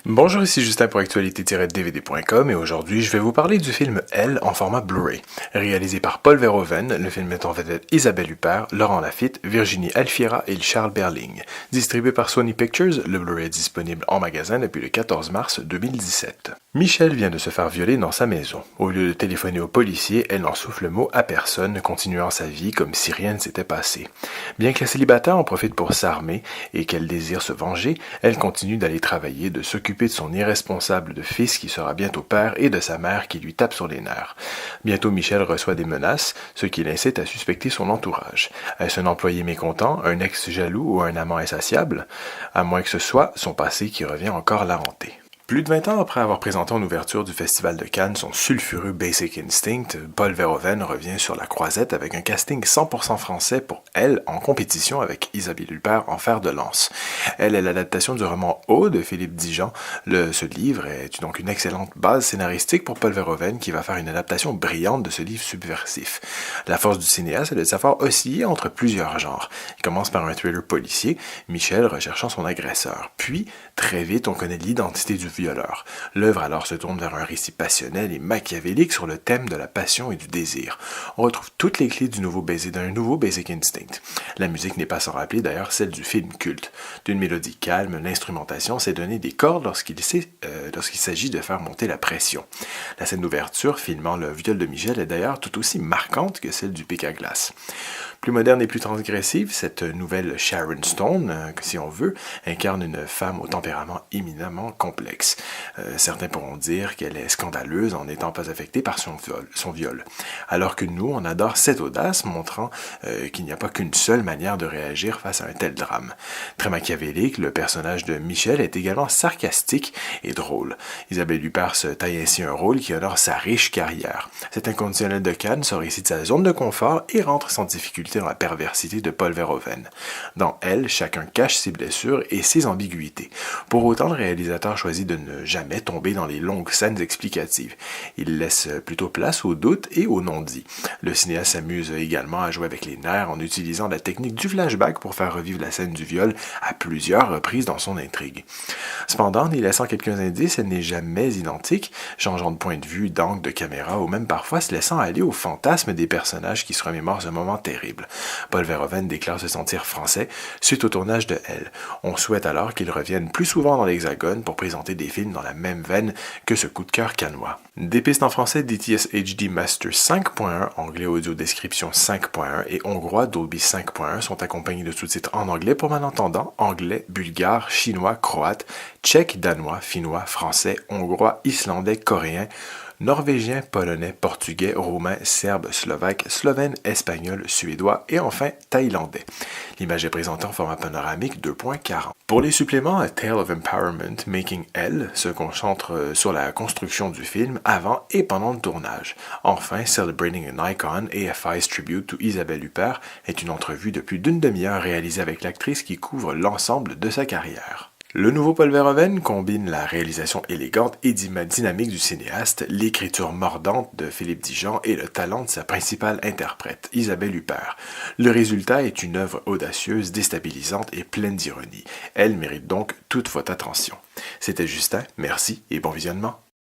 Bonjour, ici Justin pour actualité-dvd.com et aujourd'hui je vais vous parler du film Elle en format Blu-ray. Réalisé par Paul Verhoeven, le film met en vedette Isabelle Huppert, Laurent Lafitte, Virginie Alfiera et Charles Berling. Distribué par Sony Pictures, le Blu-ray est disponible en magasin depuis le 14 mars 2017. Michel vient de se faire violer dans sa maison. Au lieu de téléphoner aux policiers, elle n'en souffle le mot à personne, continuant sa vie comme si rien ne s'était passé. Bien que la célibataire en profite pour s'armer et qu'elle désire se venger, elle continue d'aller travailler, de s'occuper de son irresponsable de fils qui sera bientôt père et de sa mère qui lui tape sur les nerfs. Bientôt Michel reçoit des menaces, ce qui l'incite à suspecter son entourage. Est-ce un employé mécontent, un ex jaloux ou un amant insatiable? À moins que ce soit son passé qui revient encore la hanter. Plus de 20 ans après avoir présenté en ouverture du Festival de Cannes son sulfureux Basic Instinct, Paul Verhoeven revient sur la croisette avec un casting 100% français pour Elle en compétition avec Isabelle Huppert en fer de lance. Elle est l'adaptation du roman O de Philippe Dijon. Ce livre est donc une excellente base scénaristique pour Paul Verhoeven qui va faire une adaptation brillante de ce livre subversif. La force du cinéaste est de savoir osciller entre plusieurs genres. Il commence par un thriller policier, Michel recherchant son agresseur. Puis, très vite, on connaît l'identité du violeur. L'œuvre alors se tourne vers un récit passionnel et machiavélique sur le thème de la passion et du désir. On retrouve toutes les clés d'un nouveau Basic Instinct. La musique n'est pas sans rappeler d'ailleurs celle du film culte. D'une mélodie calme, l'instrumentation s'est donné des cordes lorsqu'il s'agit de faire monter la pression. La scène d'ouverture filmant le viol de Michel est d'ailleurs tout aussi marquante que celle du pic à glace. Plus moderne et plus transgressive, cette nouvelle Sharon Stone, si on veut, incarne une femme au tempérament éminemment complexe. Certains pourront dire qu'elle est scandaleuse en n'étant pas affectée par son viol. Alors que nous, on adore cette audace, montrant qu'il n'y a pas qu'une seule manière de réagir face à un tel drame. Très machiavélique, le personnage de Michel est également sarcastique et drôle. Isabelle Huppert se taille ainsi un rôle qui honore sa riche carrière. Cet inconditionnel de Cannes sort ici de sa zone de confort et rentre sans difficulté dans la perversité de Paul Verhoeven. Dans Elle, chacun cache ses blessures et ses ambiguïtés. Pour autant, le réalisateur choisit de ne jamais tomber dans les longues scènes explicatives. Il laisse plutôt place au doute et au non-dit. Le cinéaste s'amuse également à jouer avec les nerfs en utilisant la technique du flashback pour faire revivre la scène du viol à plusieurs reprises dans son intrigue. Cependant, en y laissant quelques indices, elle n'est jamais identique, changeant de point de vue, d'angle de caméra ou même parfois se laissant aller au fantasme des personnages qui se remémorent ce moment terrible. Paul Verhoeven déclare se sentir français suite au tournage de Elle. On souhaite alors qu'il revienne plus souvent dans l'Hexagone pour présenter des films dans la même veine que ce coup de cœur cannois. Des pistes en français DTS HD Master 5.1, anglais audio description 5.1 et hongrois Dolby 5.1 sont accompagnés de sous-titres en anglais pour malentendants, anglais, bulgare, chinois, croate, tchèque, danois, finnois, français, hongrois, islandais, coréen, norvégien, polonais, portugais, roumain, serbe, slovaque, slovène, espagnol, suédois et enfin thaïlandais. L'image est présentée en format panoramique 2.40. Pour les suppléments, A Tale of Empowerment Making Elle se concentre sur la construction du film avant et pendant le tournage. Enfin, Celebrating an Icon, AFI's Tribute to Isabelle Huppert est une entrevue de plus d'une demi-heure réalisée avec l'actrice qui couvre l'ensemble de sa carrière. Le nouveau Paul Verhoeven combine la réalisation élégante et dynamique du cinéaste, l'écriture mordante de Philippe Dijon et le talent de sa principale interprète, Isabelle Huppert. Le résultat est une œuvre audacieuse, déstabilisante et pleine d'ironie. Elle mérite donc toute votre attention. C'était Justin, merci et bon visionnement.